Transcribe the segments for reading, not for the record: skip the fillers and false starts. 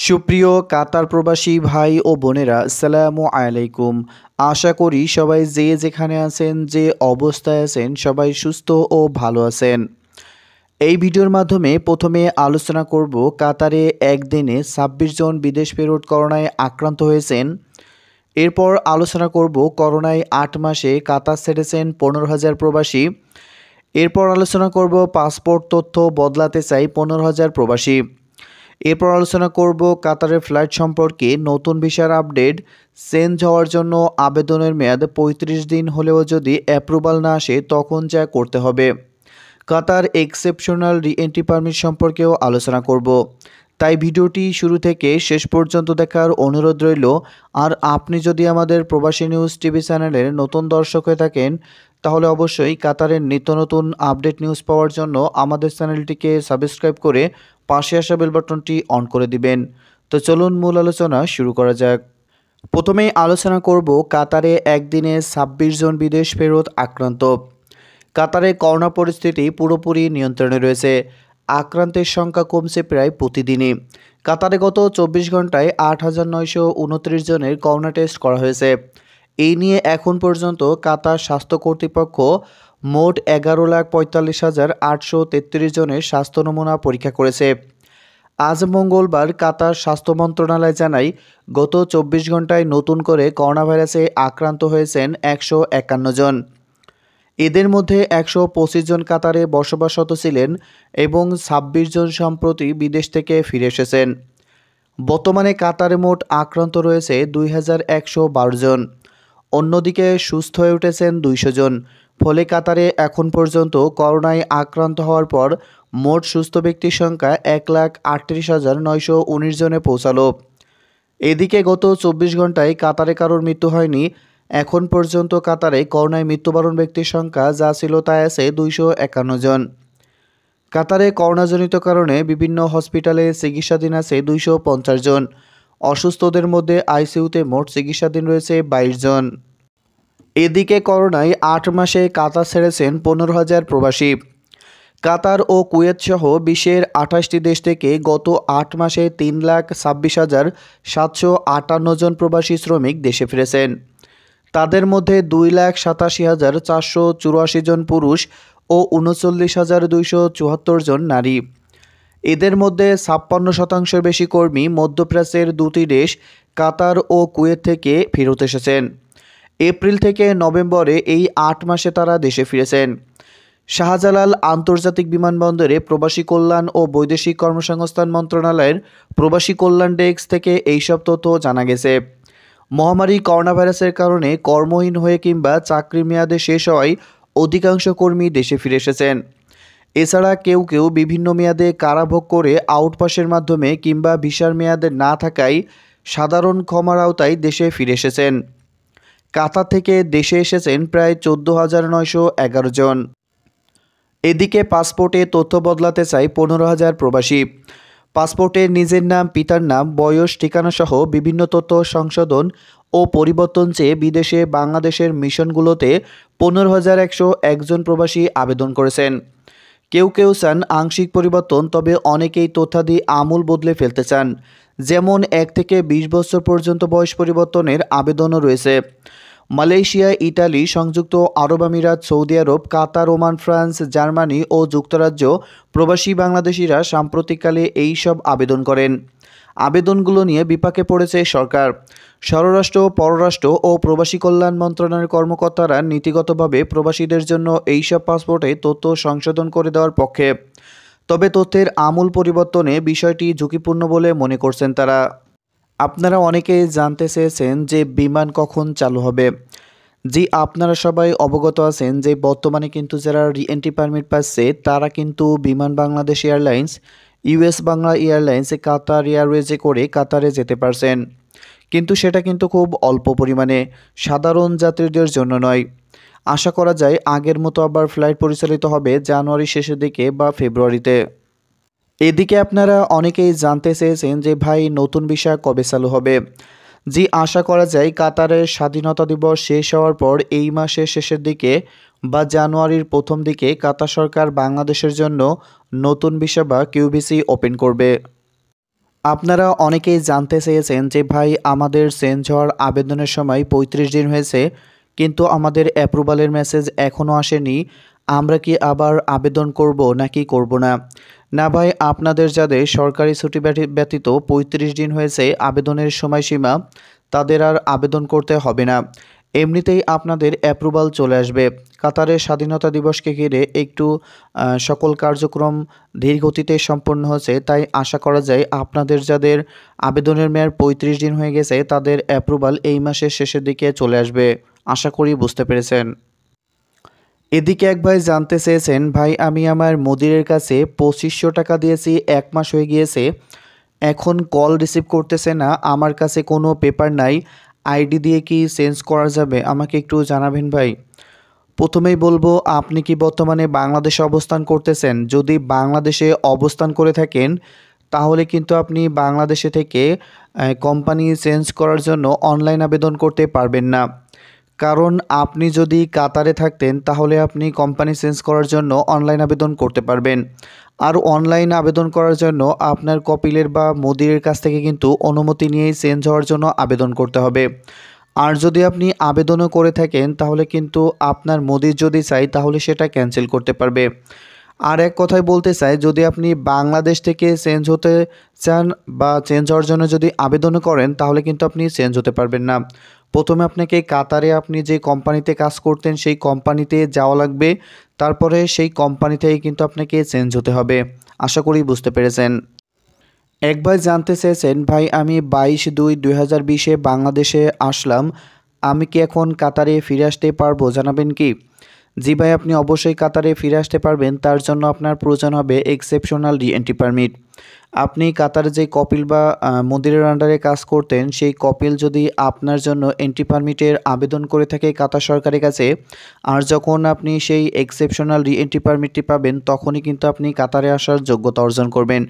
সুপ্রিয় কাতার প্রবাসী ভাই ও বোনেরা, আসসালামু আলাইকুম। আশা করি সবাই যে যেখানে আছেন, যে অবস্থায় আছেন, সবাই সুস্থ ও ভালো আছেন। এই ভিডিওর মাধ্যমে প্রথমে আলোচনা করব কাতারে একদিনে ২৬ জন বিদেশ ফেরত করোনায় আক্রান্ত হয়েছেন। এরপর আলোচনা করব করোনায় ৮ মাসে কাতার ছেড়েছেন ১৫,০০০ প্রবাসী। এরপর আলোচনা করব পাসপোর্ট তথ্য বদলাতে চাই ১৫,০০০ প্রবাসী। এরপর আলোচনা করব কাতারের ফ্লাইট সম্পর্কে নতুন ভিসার আপডেট। চেঞ্জ হওয়ার জন্য আবেদনের মেয়াদ ৩৫ দিন হলেও যদি অ্যাপ্রুভাল না আসে তখন যা করতে হবে। কাতার এক্সেপশনাল রি-এন্ট্রি পারমিট সম্পর্কেও আলোচনা করব। তাই ভিডিওটি শুরু থেকে শেষ পর্যন্ত দেখার অনুরোধ রইল। আর আপনি যদি আমাদের প্রবাসী নিউজ টিভি চ্যানেলের নতুন দর্শক হয়ে থাকেন তাহলে অবশ্যই কাতারের নিত্য নতুন আপডেট নিউজ পাওয়ার জন্য আমাদের চ্যানেলটিকে সাবস্ক্রাইব করে পাশে আসা বেল বাটনটি অন করে দিবেন। তো চলুন মূল আলোচনা শুরু করা যাক। প্রথমেই আলোচনা করব কাতারে একদিনে ২৬ জন বিদেশ ফেরত আক্রান্ত। কাতারে করোনা পরিস্থিতি পুরোপুরি নিয়ন্ত্রণে রয়েছে। আক্রান্তের সংখ্যা কমছে প্রায় প্রতিদিনই। কাতারে গত ২৪ ঘন্টায় ৮,৯২৯ জনের করোনা টেস্ট করা হয়েছে। এই নিয়ে এখন পর্যন্ত কাতার স্বাস্থ্য কর্তৃপক্ষ মোট ১১,৪৫,৮৩৩ জনের স্বাস্থ্য নমুনা পরীক্ষা করেছে। আজ মঙ্গলবার কাতার স্বাস্থ্য মন্ত্রণালয় জানায়, গত ২৪ ঘন্টায় নতুন করে করোনা ভাইরাসে আক্রান্ত হয়েছেন ১৫১ জন। এদের মধ্যে ১২৫ জন কাতারে বসবাসরত ছিলেন এবং ২৬ জন সম্প্রতি বিদেশ থেকে ফিরে এসেছেন। বর্তমানে কাতারে মোট আক্রান্ত রয়েছে ২,১১২ জন। অন্যদিকে সুস্থ হয়ে উঠেছেন ২০০ জন। ফলে কাতারে এখন পর্যন্ত করোনায় আক্রান্ত হওয়ার পর মোট সুস্থ ব্যক্তির সংখ্যা ১,৩৮,৯১৯ জনে পৌঁছালো। এদিকে গত ২৪ ঘন্টায় কাতারে কারোর মৃত্যু হয়নি। এখন পর্যন্ত কাতারে করোনায় মৃত্যুবরণ ব্যক্তির সংখ্যা যা ছিল তাই আছে ২৫১ জন। কাতারে করোনাজনিত কারণে বিভিন্ন হসপিটালে চিকিৎসাধীন আছে ২৫০ জন। অসুস্থদের মধ্যে আইসিইউতে মোট চিকিৎসাধীন রয়েছে ২২ জন। এদিকে করোনায় ৮ মাসে কাতার ছেড়েছেন ১৫,০০০ প্রবাসী। কাতার ও কুয়েত সহ বিশ্বের ২৮টি দেশ থেকে গত ৮ মাসে ৩,২৬,৭৫৮ জন প্রবাসী শ্রমিক দেশে ফিরেছেন। তাদের মধ্যে ২,৮৭,৪৮৪ জন পুরুষ ও ৩৯,২৭৪ জন নারী। এদের মধ্যে ৫৬% বেশি কর্মী মধ্যপ্রাচ্যের দুটি দেশ কাতার ও কুয়েত থেকে ফেরত এসেছেন। এপ্রিল থেকে নভেম্বরে এই ৮ মাসে তারা দেশে ফিরেছেন। শাহজালাল আন্তর্জাতিক বিমানবন্দরে প্রবাসী কল্যাণ ও বৈদেশিক কর্মসংস্থান মন্ত্রণালয়ের প্রবাসী কল্যাণ ডেস্ক থেকে এইসব তথ্য জানা গেছে। মহামারী করোনা ভাইরাসের কারণে কর্মহীন হয়ে কিংবা চাকরির মেয়াদে শেষ হওয়ায় অধিকাংশ কর্মী দেশে ফিরে এসেছেন। এছাড়া কেউ কেউ বিভিন্ন মেয়াদে কারাভোগ করে আউটপাসের মাধ্যমে কিংবা ভিসার মেয়াদে না থাকায় সাধারণ ক্ষমার আওতায় দেশে ফিরে এসেছেন। কাতার থেকে দেশে এসেছেন প্রায় ১৪,৯১১ জন। এদিকে পাসপোর্টে তথ্য বদলাতে চায় ১৫,০০০ প্রবাসী। পাসপোর্টে নিজের নাম, পিতার নাম, বয়স, ঠিকানা সহ বিভিন্ন তথ্য সংশোধন ও পরিবর্তন চেয়ে বিদেশে বাংলাদেশের মিশনগুলোতে ১৫,১০১ জন প্রবাসী আবেদন করেছেন। কেউ কেউ চান আংশিক পরিবর্তন, তবে অনেকেই তথ্যাদি আমূল বদলে ফেলতে চান। যেমন ১ থেকে ২০ বছর পর্যন্ত বয়স পরিবর্তনের আবেদনও রয়েছে। মালয়েশিয়া, ইটালি, সংযুক্ত আরব আমিরাত, সৌদি আরব, কাতার, ওমান, ফ্রান্স, জার্মানি ও যুক্তরাজ্য প্রবাসী বাংলাদেশিরা সাম্প্রতিককালে এই সব আবেদন করেন। আবেদনগুলো নিয়ে বিপাকে পড়েছে সরকার। স্বরাষ্ট্র, পররাষ্ট্র ও প্রবাসী কল্যাণ মন্ত্রণালয়ের কর্মকর্তারা নীতিগতভাবে প্রবাসীদের জন্য এইসব পাসপোর্টে তথ্য সংশোধন করে দেওয়ার পক্ষে। তবে তথ্যের আমূল পরিবর্তনে বিষয়টি ঝুঁকিপূর্ণ বলে মনে করছেন তারা। আপনারা অনেকেই জানতে চেয়েছেন যে বিমান কখন চালু হবে। জি, আপনারা সবাই অবগত আছেন যে বর্তমানে কিন্তু যারা রি-এন্ট্রি পারমিট পাচ্ছে তারা কিন্তু Biman Bangladesh airlines, US Bangla airlines, Qatar এয়ারওয়েজে করে কাতারে যেতে পারছেন। কিন্তু সেটা কিন্তু খুব অল্প পরিমাণে, সাধারণ যাত্রীদের জন্য নয়। আশা করা যায় আগের মতো আবার ফ্লাইট পরিচালিত হবে জানুয়ারির শেষের দিকে বা ফেব্রুয়ারিতে। এদিকে আপনারা অনেকেই জানতে চেয়েছেন যে ভাই নতুন ভিসা কবে চালু হবে। জি, আশা করা যায় কাতারের স্বাধীনতা দিবস শেষ হওয়ার পর এই মাসের শেষের দিকে বা জানুয়ারির প্রথম দিকে কাতার সরকার বাংলাদেশের জন্য নতুন ভিসা বা কিউভিসি ওপেন করবে। আপনারা অনেকেই জানতে চেয়েছেন যে ভাই আমাদের চেঞ্জ হওয়ার আবেদনের সময় ৩৫ দিন হয়েছে, কিন্তু আমাদের অ্যাপ্রুভালের মেসেজ এখনও আসেনি। আমরা কি আবার আবেদন করব নাকি করব না? না ভাই, আপনাদের যাদের সরকারি ছুটি ব্যতীত ৩৫ দিন হয়েছে আবেদনের সময়সীমা, তাদের আর আবেদন করতে হবে না। এমনিতেই আপনাদের অ্যাপ্রুভাল চলে আসবে। কাতারের স্বাধীনতা দিবসকে ঘিরে একটু সকল কার্যক্রম ধীর গতিতে সম্পন্ন হচ্ছে, তাই আশা করা যায় আপনাদের যাদের আবেদনের মেয়াদ ৩৫ দিন হয়ে গেছে তাদের অ্যাপ্রুভাল এই মাসের শেষের দিকে চলে আসবে। আশা করি বুঝতে পেরেছেন। এদিকে এক ভাই জানতে চেয়েছেন, ভাই আমি আমার মুদিরের কাছে ২৫০০ টাকা দিয়েছি, ১ মাস হয়ে গিয়েছে, এখন কল রিসিভ করতেছে না, আমার কাছে কোনো পেপার নাই, আইডি দিয়ে কি চেঞ্জ করা যাবে? আমাকে একটু জানাবেন ভাই। প্রথমেই বলবো, আপনি কি বর্তমানে বাংলাদেশে অবস্থান করতেছেন? যদি বাংলাদেশে অবস্থান করে থাকেন তাহলে কিন্তু আপনি বাংলাদেশে থেকে কোম্পানি চেঞ্জ করার জন্য অনলাইন আবেদন করতে পারবেন না। কারণ আপনি যদি কাতারে থাকতেন তাহলে আপনি কোম্পানি চেঞ্জ করার জন্য অনলাইন আবেদন করতে পারবেন। আর অনলাইন আবেদন করার জন্য আপনার কপিলের বা মুদিরের কাছ থেকে কিন্তু অনুমতি নিয়েই চেঞ্জ হওয়ার জন্য আবেদন করতে হবে। আর যদি আপনি আবেদনও করে থাকেন তাহলে কিন্তু আপনার মুদির যদি চাই তাহলে সেটা ক্যান্সেল করতে পারবে। আর এক কথায় বলতে চাই, যদি আপনি বাংলাদেশ থেকে চেঞ্জ হতে চান বা চেঞ্জ হওয়ার জন্য যদি আবেদনও করেন তাহলে কিন্তু আপনি চেঞ্জ হতে পারবেন না। প্রথমে আপনাকে কাতারে আপনি যে কোম্পানিতে কাজ করতেন সেই কোম্পানিতে যাওয়া লাগবে, তারপরে সেই কোম্পানি থেকে কিন্তু আপনাকে চেঞ্জ হতে হবে। আশা করি বুঝতে পেরেছেন। এক ভাই জানতে চেয়েছেন, ভাই আমি 22/2/2020-এ বাংলাদেশে আসলাম, আমি কি এখন কাতারে ফিরে আসতে পারবো, জানাবেন কি? জি ভাই, আপনি অবশ্যই কাতারে ফিরে আসতে পারবেন। তার জন্য আপনার প্রয়োজন হবে এক্সেপশনাল রি-এন্ট্রি পারমিট। আপনি কাতারে যে কপিল বা মুদিরের আন্ডারে কাজ করতেন সেই কপিল যদি আপনার জন্য এন্ট্রি পারমিটের আবেদন করে থাকে কাতার সরকারের কাছে, আর যখন আপনি সেই এক্সেপশনাল রি-এন্ট্রি পারমিটটি পাবেন তখনই কিন্তু আপনি কাতারে আসার যোগ্যতা অর্জন করবেন।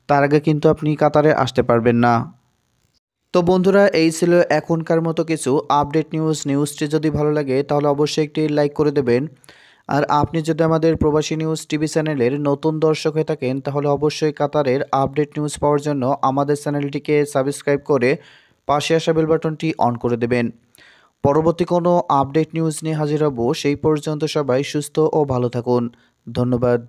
তার আগে কিন্তু আপনি কাতারে আসতে পারবেন না। তো বন্ধুরা, এই ছিল এখনকার মতো কিছু আপডেট নিউজ। নিউজটি যদি ভালো লাগে তাহলে অবশ্যই একটি লাইক করে দেবেন। আর আপনি যদি আমাদের প্রবাসী নিউজ টিভি চ্যানেলের নতুন দর্শক হয়ে থাকেন তাহলে অবশ্যই কাতারের আপডেট নিউজ পাওয়ার জন্য আমাদের চ্যানেলটিকে সাবস্ক্রাইব করে পাশে আসা বেল বাটনটি অন করে দেবেন। পরবর্তী কোনো আপডেট নিউজ নিয়ে হাজির হব। সেই পর্যন্ত সবাই সুস্থ ও ভালো থাকুন। ধন্যবাদ।